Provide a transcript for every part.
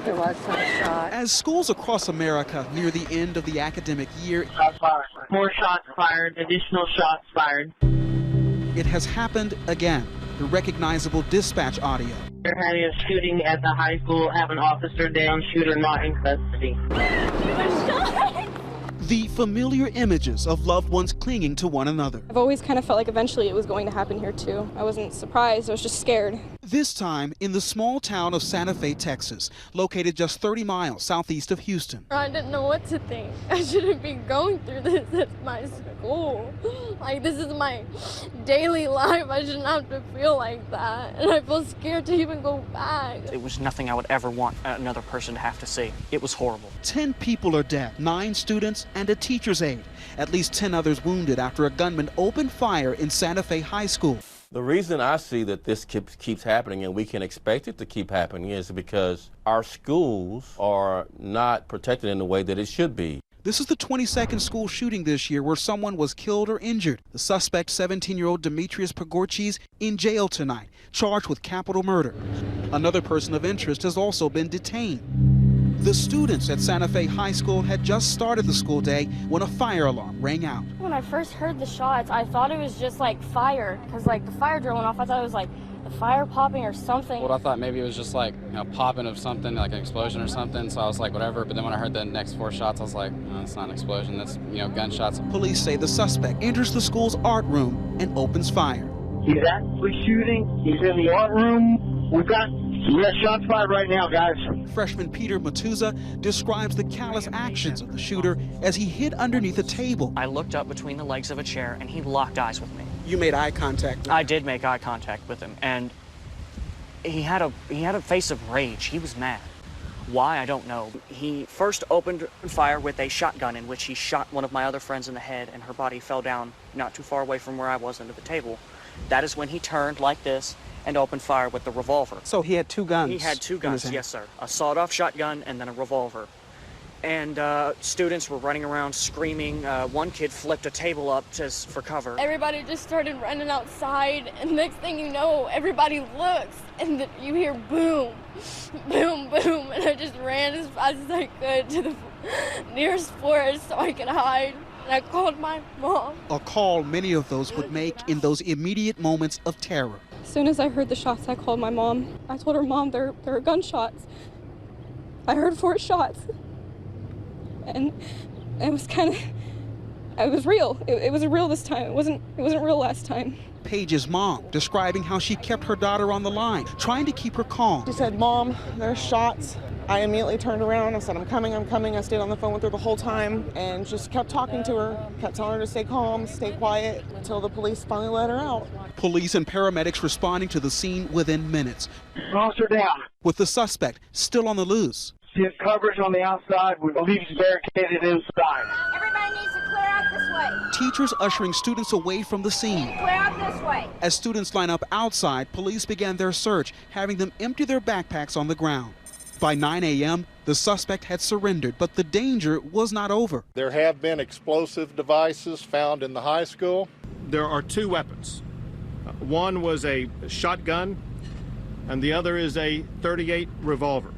There was some shot. As schools across America near the end of the academic year, Shots fired. More shots fired, additional shots fired. it has happened again. The recognizable dispatch audio. They're having a shooting at the high school, have an officer down, shooter not in custody. The familiar images of loved ones clinging to one another. I've always kind of felt like eventually it was going to happen here too. I wasn't surprised, I was just scared. This time in the small town of Santa Fe, Texas, located just 30 miles southeast of Houston. I didn't know what to think. I shouldn't be going through this at my school. Like, this is my daily life. I shouldn't have to feel like that. And I feel scared to even go back. It was nothing I would ever want another person to have to see. It was horrible. 10 people are dead, 9 students and a teacher's aide. At least 10 others wounded after a gunman opened fire in Santa Fe High School. The reason I see that this keeps happening, and we can expect it to keep happening, is because our schools are not protected in the way that it should be. This is the 22nd school shooting this year where someone was killed or injured. The suspect, 17-year-old Demetrius Pagorchis, in jail tonight, charged with capital murder. Another person of interest has also been detained. The students at Santa Fe High School had just started the school day when a fire alarm rang out. When I first heard the shots, I thought it was just like fire, because like the fire drill went off. I thought it was like the fire popping or something. Well, I thought maybe it was just like, popping of something, like an explosion or something. So I was like, whatever. But then when I heard the next 4 shots, I was like, no, it's not an explosion. That's, gunshots. Police say the suspect enters the school's art room and opens fire. He's actively shooting. He's in the art room. We got shots fired right now, guys. Freshman Peter Matuza describes the callous actions of the shooter as he hid underneath a table. I looked up between the legs of a chair and he locked eyes with me. You made eye contact with him? I did make eye contact with him, and he had a face of rage. He was mad. Why, I don't know. He first opened fire with a shotgun in which he shot one of my other friends in the head, and her body fell down not too far away from where I was under the table. That is when he turned like this and opened fire with the revolver. So he had 2 guns? He had 2 guns, yes, sir. A sawed-off shotgun and then a revolver. And students were running around screaming. One kid flipped a table up for cover. Everybody just started running outside, and next thing you know, everybody looks, and you hear boom, boom, boom, and I just ran as fast as I could to the nearest forest so I could hide. And I called my mom. A call many of those would make in those immediate moments of terror. As soon as I heard the shots, I called my mom. I told her, Mom, there are gunshots. I heard 4 shots. And it was it was real. It was real this time. It wasn't real last time. Paige's mom describing how she kept her daughter on the line, trying to keep her calm. She said, Mom, there's shots. I immediately turned around. I said, I'm coming. I stayed on the phone with her the whole time and just kept talking to her, kept telling her to stay calm, stay quiet, until the police finally let her out. Police and paramedics responding to the scene within minutes. Officer down. With the suspect still on the loose. See his coverage on the outside. We believe he's barricaded inside. Everybody needs to clear out this way. Teachers ushering students away from the scene. Clear out this way. As students line up outside, police began their search, having them empty their backpacks on the ground. By 9 a.m., the suspect had surrendered, but the danger was not over. There have been explosive devices found in the high school. There are 2 weapons. One was a shotgun, and the other is a .38 revolver.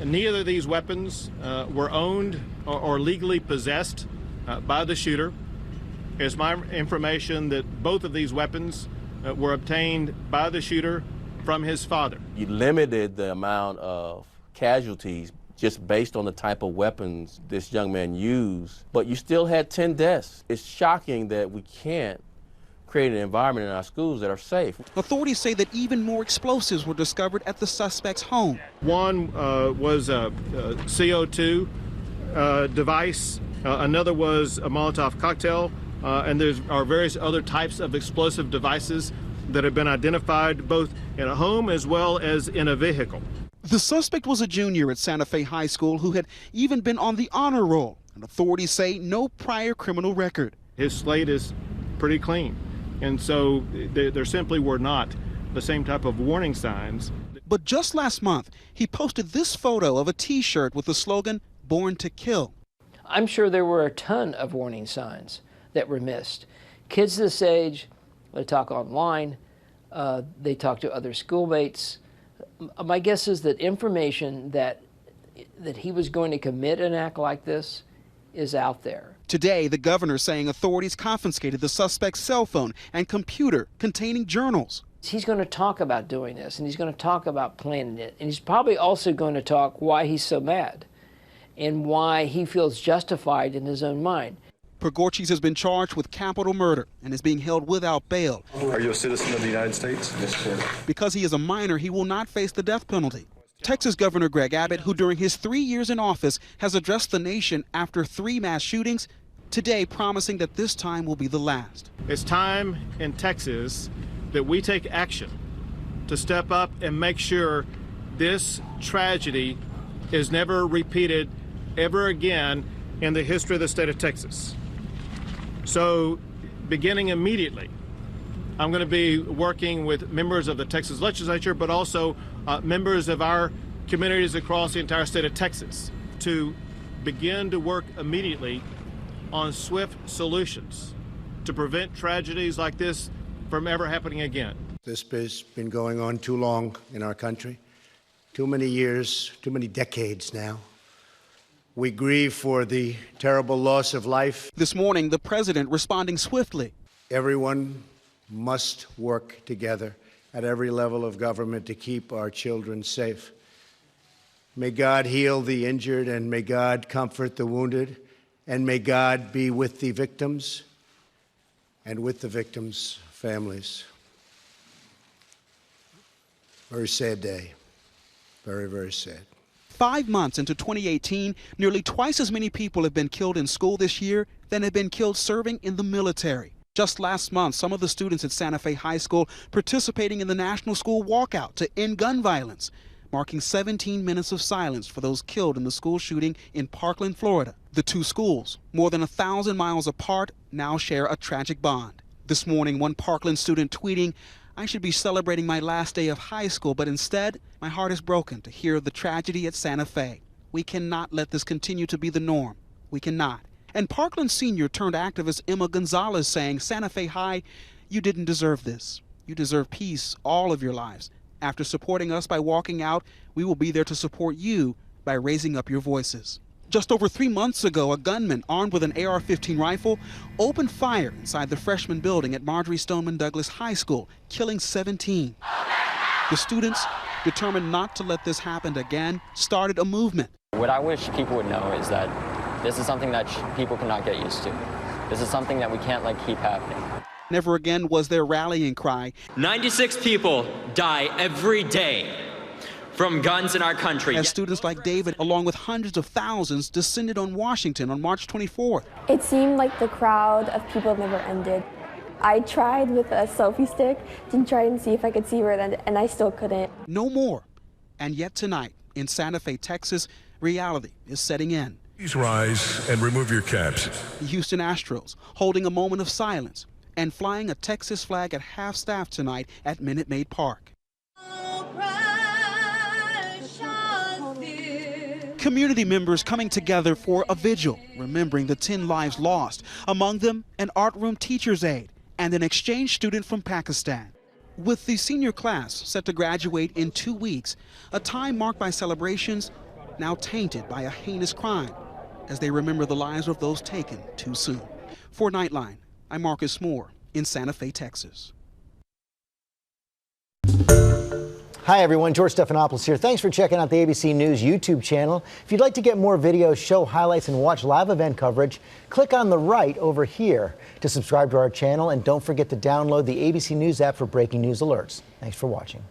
Neither of these weapons were owned or legally possessed by the shooter. It's my information that both of these weapons were obtained by the shooter from his father. You limited the amount of casualties just based on the type of weapons this young man used, but you still had 10 deaths. It's shocking that we can't create an environment in our schools that are safe. Authorities say that even more explosives were discovered at the suspect's home. One was a CO2 device, another was a Molotov cocktail, and there are various other types of explosive devices that have been identified both in a home as well as in a vehicle. The suspect was a junior at Santa Fe High School who had even been on the honor roll, and authorities say no prior criminal record. His slate is pretty clean, and so there simply were not the same type of warning signs. But just last month, he posted this photo of a T-shirt with the slogan, "Born to Kill." I'm sure there were a ton of warning signs that were missed. Kids this age, they talk online, they talk to other schoolmates, My guess is that information that he was going to commit an act like this is out there. Today, the governor saying authorities confiscated the suspect's cell phone and computer containing journals. He's going to talk about doing this, and he's going to talk about planning it, and he's probably also going to talk why he's so mad and why he feels justified in his own mind. Pogorczyk has been charged with capital murder and is being held without bail. Are you a citizen of the United States? Yes, sir. Because he is a minor, he will not face the death penalty. Texas Governor Greg Abbott, who during his 3 years in office has addressed the nation after 3 mass shootings, today promising that this time will be the last. It's time in Texas that we take action to step up and make sure this tragedy is never repeated ever again in the history of the state of Texas. So, beginning immediately, I'm going to be working with members of the Texas legislature, but also members of our communities across the entire state of Texas to begin to work immediately on swift solutions to prevent tragedies like this from ever happening again. This has been going on too long in our country, too many years, too many decades now. We grieve for the terrible loss of life. This morning, the president responding swiftly. Everyone must work together at every level of government to keep our children safe. May God heal the injured, and may God comfort the wounded, and may God be with the victims and with the victims' families. Very sad day. Very, very sad. 5 months into 2018, nearly twice as many people have been killed in school this year than have been killed serving in the military. Just last month, some of the students at Santa Fe High School participating in the National School Walkout to end gun violence, marking 17 minutes of silence for those killed in the school shooting in Parkland, Florida. The two schools, more than 1,000 miles apart, now share a tragic bond. This morning, one Parkland student tweeting, "I should be celebrating my last day of high school, but instead, my heart is broken to hear the tragedy at Santa Fe. We cannot let this continue to be the norm. We cannot." And Parkland senior turned activist Emma Gonzalez saying, "Santa Fe High, you didn't deserve this. You deserve peace all of your lives. After supporting us by walking out, we will be there to support you by raising up your voices." Just over 3 months ago, a gunman armed with an AR-15 rifle opened fire inside the freshman building at Marjory Stoneman Douglas High School, killing 17. The students, determined not to let this happen again, started a movement. What I wish people would know is that this is something that people cannot get used to. This is something that we can't let keep happening. Never again was their rallying cry. 96 people die every day from guns in our country. As students like David, along with hundreds of thousands, descended on Washington on March 24th. It seemed like the crowd of people never ended. I tried with a selfie stick to try and see if I could see her, and I still couldn't. No more. And yet tonight, in Santa Fe, Texas, reality is setting in. Please rise and remove your caps. The Houston Astros holding a moment of silence and flying a Texas flag at half-staff tonight at Minute Maid Park. Community members coming together for a vigil, remembering the 10 lives lost, among them an art room teacher's aide and an exchange student from Pakistan. With the senior class set to graduate in 2 weeks, a time marked by celebrations now tainted by a heinous crime as they remember the lives of those taken too soon. For Nightline, I'm Marcus Moore in Santa Fe, Texas. Hi everyone, George Stephanopoulos here. Thanks for checking out the ABC News YouTube channel. If you'd like to get more videos, show highlights, and watch live event coverage, click on the right over here to subscribe to our channel, and don't forget to download the ABC News app for breaking news alerts. Thanks for watching.